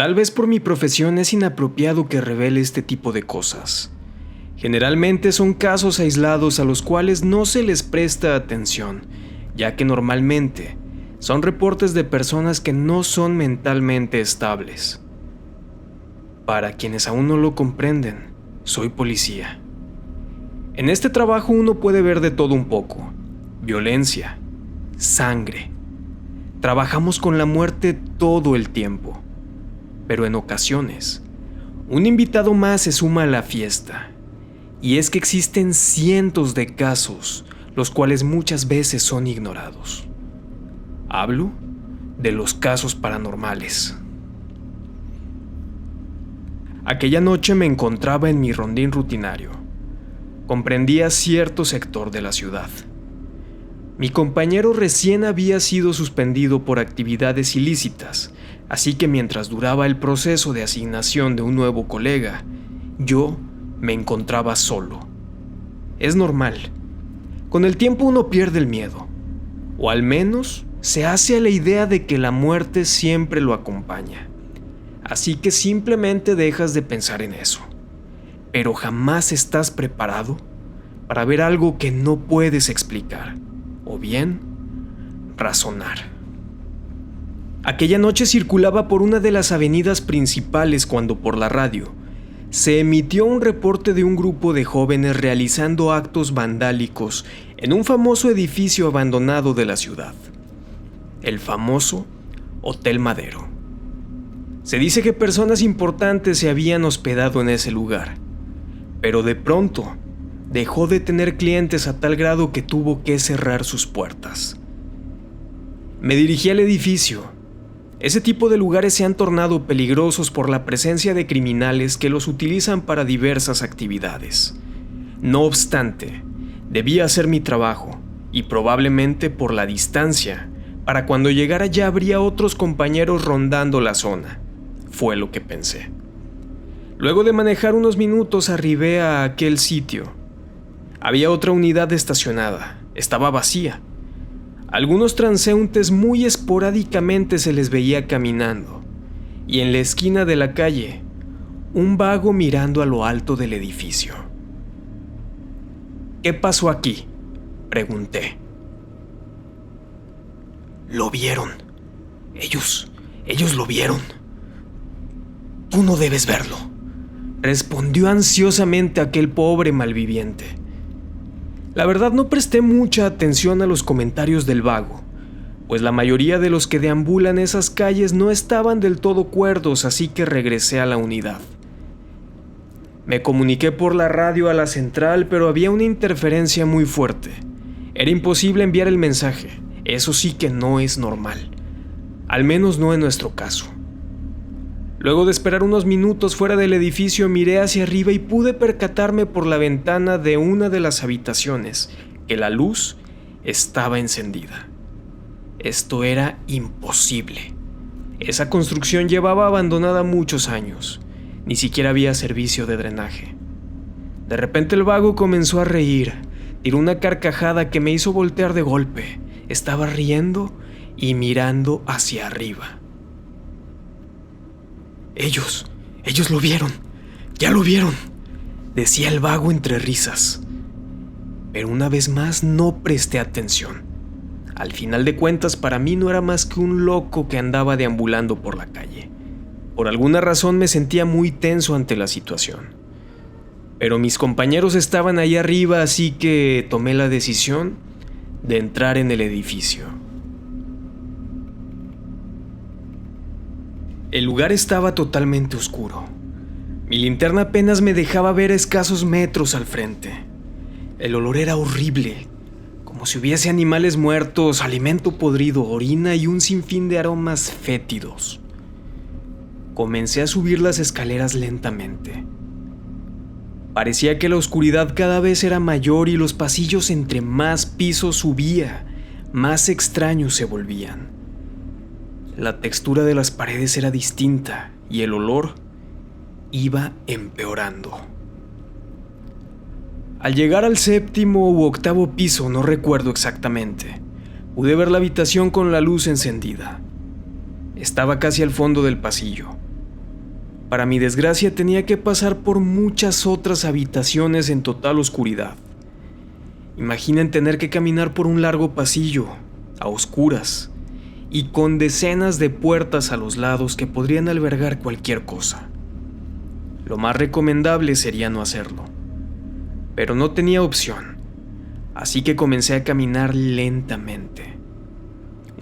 Tal vez por mi profesión es inapropiado que revele este tipo de cosas. Generalmente son casos aislados a los cuales no se les presta atención, ya que normalmente son reportes de personas que no son mentalmente estables. Para quienes aún no lo comprenden, soy policía. En este trabajo uno puede ver de todo un poco: violencia, sangre. Trabajamos con la muerte todo el tiempo, pero en ocasiones, un invitado más se suma a la fiesta. Y es que existen cientos de casos, los cuales muchas veces son ignorados. Hablo de los casos paranormales. Aquella noche me encontraba en mi rondín rutinario. Comprendía cierto sector de la ciudad. Mi compañero recién había sido suspendido por actividades ilícitas, así que mientras duraba el proceso de asignación de un nuevo colega, yo me encontraba solo. Es normal. Con el tiempo uno pierde el miedo, o al menos se hace a la idea de que la muerte siempre lo acompaña. Así que simplemente dejas de pensar en eso. Pero jamás estás preparado para ver algo que no puedes explicar, o bien razonar. Aquella noche circulaba por una de las avenidas principales cuando por la radio se emitió un reporte de un grupo de jóvenes realizando actos vandálicos en un famoso edificio abandonado de la ciudad, el famoso Hotel Madero. Se dice que personas importantes se habían hospedado en ese lugar, pero de pronto dejó de tener clientes a tal grado que tuvo que cerrar sus puertas. Me dirigí al edificio. Ese tipo de lugares se han tornado peligrosos por la presencia de criminales que los utilizan para diversas actividades. No obstante, debía hacer mi trabajo, y probablemente por la distancia, para cuando llegara ya habría otros compañeros rondando la zona. Fue lo que pensé. Luego de manejar unos minutos arribé a aquel sitio. Había otra unidad estacionada, estaba vacía. Algunos transeúntes muy esporádicamente se les veía caminando, y en la esquina de la calle, un vago mirando a lo alto del edificio. ¿Qué pasó aquí?, pregunté. Lo vieron. Ellos lo vieron. Tú no debes verlo, respondió ansiosamente aquel pobre malviviente. La verdad no presté mucha atención a los comentarios del vago, pues la mayoría de los que deambulan esas calles no estaban del todo cuerdos, así que regresé a la unidad. Me comuniqué por la radio a la central, pero había una interferencia muy fuerte. Era imposible enviar el mensaje. Eso sí que no es normal, al menos no en nuestro caso. Luego de esperar unos minutos fuera del edificio, miré hacia arriba y pude percatarme por la ventana de una de las habitaciones que la luz estaba encendida. Esto era imposible. Esa construcción llevaba abandonada muchos años. Ni siquiera había servicio de drenaje. De repente el vago comenzó a reír. Tiró una carcajada que me hizo voltear de golpe. Estaba riendo y mirando hacia arriba. Ellos lo vieron, ya lo vieron, decía el vago entre risas. Pero una vez más no presté atención. Al final de cuentas, para mí no era más que un loco que andaba deambulando por la calle. Por alguna razón me sentía muy tenso ante la situación. Pero mis compañeros estaban ahí arriba, así que tomé la decisión de entrar en el edificio. El lugar estaba totalmente oscuro. Mi linterna apenas me dejaba ver a escasos metros al frente. El olor era horrible, como si hubiese animales muertos, alimento podrido, orina y un sinfín de aromas fétidos. Comencé a subir las escaleras lentamente. Parecía que la oscuridad cada vez era mayor y los pasillos entre más pisos subía, más extraños se volvían. La textura de las paredes era distinta y el olor iba empeorando. Al llegar al 7º u 8º piso, no recuerdo exactamente, pude ver la habitación con la luz encendida. Estaba casi al fondo del pasillo. Para mi desgracia tenía que pasar por muchas otras habitaciones en total oscuridad. Imaginen tener que caminar por un largo pasillo, a oscuras, y con decenas de puertas a los lados que podrían albergar cualquier cosa. Lo más recomendable sería no hacerlo, pero no tenía opción, así que comencé a caminar lentamente,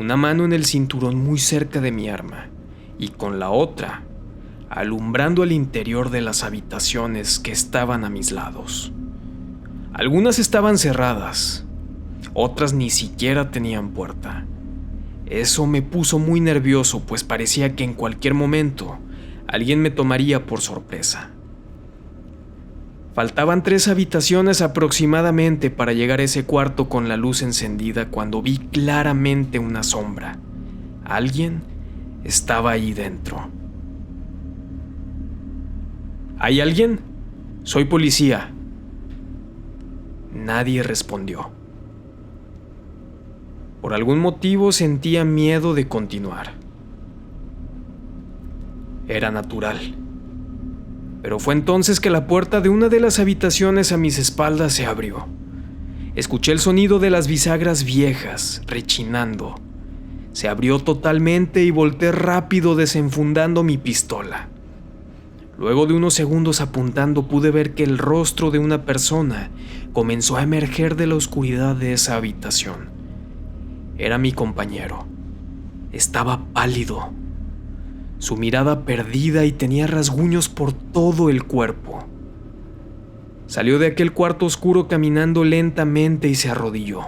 una mano en el cinturón muy cerca de mi arma y con la otra alumbrando el interior de las habitaciones que estaban a mis lados. Algunas estaban cerradas, otras ni siquiera tenían puerta. Eso me puso muy nervioso, pues parecía que en cualquier momento alguien me tomaría por sorpresa. Faltaban 3 habitaciones aproximadamente para llegar a ese cuarto con la luz encendida cuando vi claramente una sombra. Alguien estaba ahí dentro. ¿Hay alguien? Soy policía. Nadie respondió. Por algún motivo sentía miedo de continuar. Era natural. Pero fue entonces que la puerta de una de las habitaciones a mis espaldas se abrió. Escuché el sonido de las bisagras viejas rechinando. Se abrió totalmente y volteé rápido desenfundando mi pistola. Luego de unos segundos apuntando pude ver que el rostro de una persona comenzó a emerger de la oscuridad de esa habitación. Era mi compañero. Estaba pálido, su mirada perdida y tenía rasguños por todo el cuerpo. Salió de aquel cuarto oscuro caminando lentamente y se arrodilló.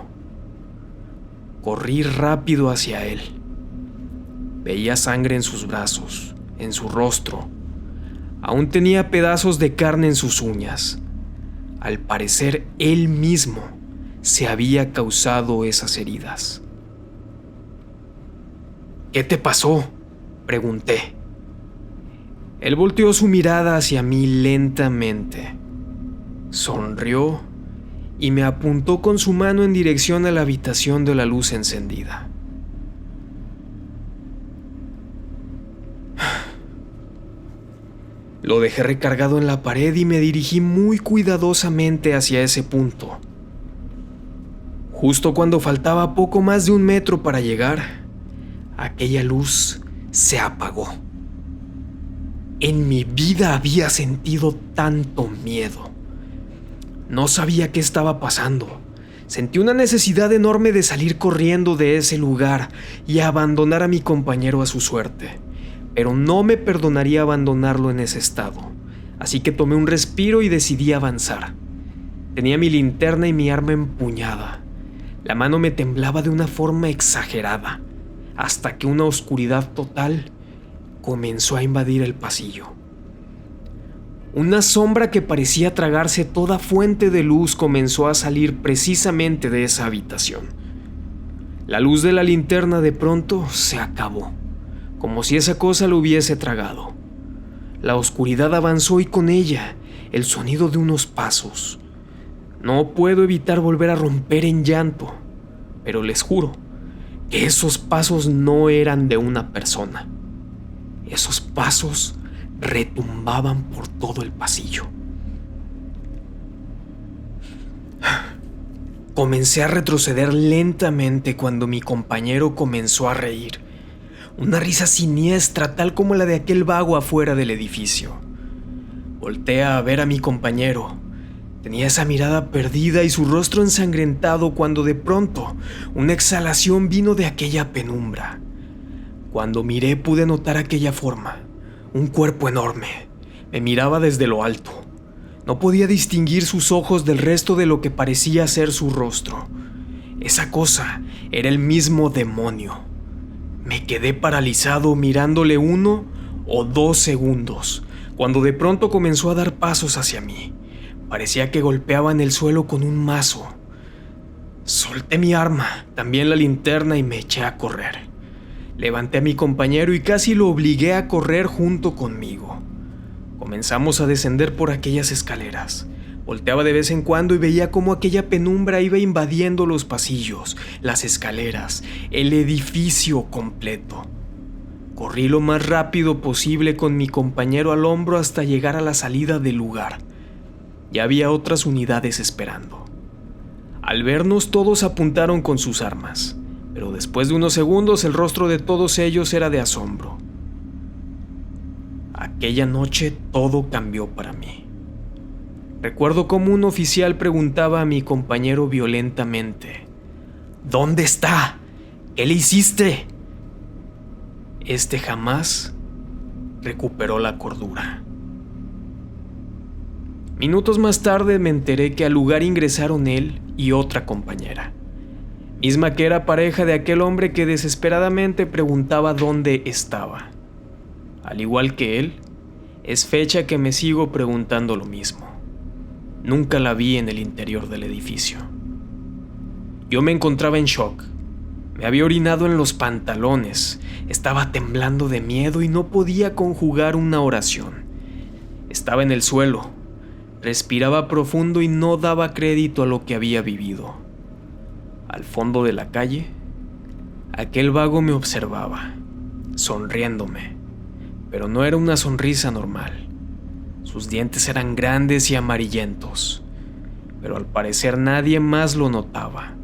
Corrí rápido hacia él. Veía sangre en sus brazos, en su rostro. Aún tenía pedazos de carne en sus uñas. Al parecer, él mismo se había causado esas heridas. ¿Qué te pasó?, pregunté. Él volteó su mirada hacia mí lentamente. Sonrió y me apuntó con su mano en dirección a la habitación de la luz encendida. Lo dejé recargado en la pared y me dirigí muy cuidadosamente hacia ese punto. Justo cuando faltaba poco más de 1 metro para llegar, aquella luz se apagó. En mi vida había sentido tanto miedo. No sabía qué estaba pasando. Sentí una necesidad enorme de salir corriendo de ese lugar y abandonar a mi compañero a su suerte. Pero no me perdonaría abandonarlo en ese estado, así que tomé un respiro y decidí avanzar. Tenía mi linterna y mi arma empuñada. La mano me temblaba de una forma exagerada, hasta que una oscuridad total comenzó a invadir el pasillo. Una sombra que parecía tragarse toda fuente de luz comenzó a salir precisamente de esa habitación. La luz de la linterna de pronto se acabó, como si esa cosa lo hubiese tragado. La oscuridad avanzó y con ella el sonido de unos pasos. No puedo evitar volver a romper en llanto, pero les juro que esos pasos no eran de una persona. Esos pasos retumbaban por todo el pasillo. Comencé a retroceder lentamente cuando mi compañero comenzó a reír. Una risa siniestra, tal como la de aquel vago afuera del edificio. Volteé a ver a mi compañero. Tenía esa mirada perdida y su rostro ensangrentado cuando de pronto una exhalación vino de aquella penumbra. Cuando miré pude notar aquella forma, un cuerpo enorme. Me miraba desde lo alto. No podía distinguir sus ojos del resto de lo que parecía ser su rostro. Esa cosa era el mismo demonio. Me quedé paralizado mirándole 1 o 2 segundos, cuando de pronto comenzó a dar pasos hacia mí. Parecía que golpeaba en el suelo con un mazo. Solté mi arma, también la linterna, y me eché a correr. Levanté a mi compañero y casi lo obligué a correr junto conmigo. Comenzamos a descender por aquellas escaleras. Volteaba de vez en cuando y veía cómo aquella penumbra iba invadiendo los pasillos, las escaleras, el edificio completo. Corrí lo más rápido posible con mi compañero al hombro hasta llegar a la salida del lugar. Ya había otras unidades esperando. Al vernos, todos apuntaron con sus armas, pero después de unos segundos el rostro de todos ellos era de asombro. Aquella noche todo cambió para mí. Recuerdo cómo un oficial preguntaba a mi compañero violentamente: ¿Dónde está? ¿Qué le hiciste? Este jamás recuperó la cordura. Minutos más tarde me enteré que al lugar ingresaron él y otra compañera, misma que era pareja de aquel hombre que desesperadamente preguntaba dónde estaba. Al igual que él, es fecha que me sigo preguntando lo mismo. Nunca la vi en el interior del edificio. Yo me encontraba en shock. Me había orinado en los pantalones, estaba temblando de miedo y no podía conjugar una oración. Estaba en el suelo, respiraba profundo y no daba crédito a lo que había vivido. Al fondo de la calle, aquel vago me observaba, sonriéndome, pero no era una sonrisa normal. Sus dientes eran grandes y amarillentos, pero al parecer nadie más lo notaba.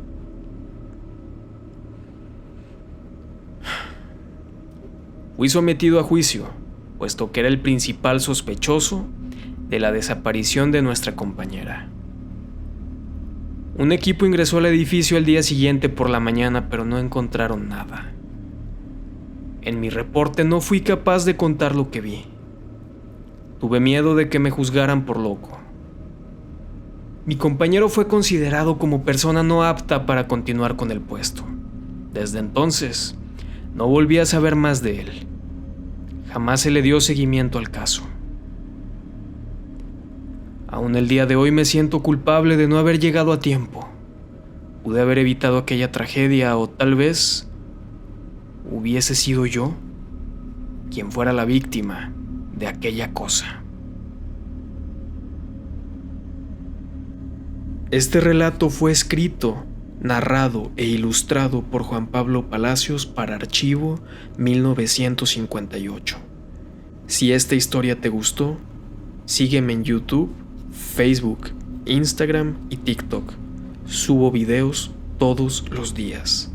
Fui sometido a juicio, puesto que era el principal sospechoso de la desaparición de nuestra compañera. Un equipo ingresó al edificio al día siguiente por la mañana, pero no encontraron nada. En mi reporte no fui capaz de contar lo que vi. Tuve miedo de que me juzgaran por loco. Mi compañero fue considerado como persona no apta para continuar con el puesto. Desde entonces, no volví a saber más de él. Jamás se le dio seguimiento al caso. Aún el día de hoy me siento culpable de no haber llegado a tiempo. Pude haber evitado aquella tragedia o tal vez hubiese sido yo quien fuera la víctima de aquella cosa. Este relato fue escrito, narrado e ilustrado por Juan Pablo Palacios para Archivo 1958. Si esta historia te gustó, sígueme en YouTube, Facebook, Instagram y TikTok. Subo videos todos los días.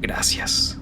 Gracias.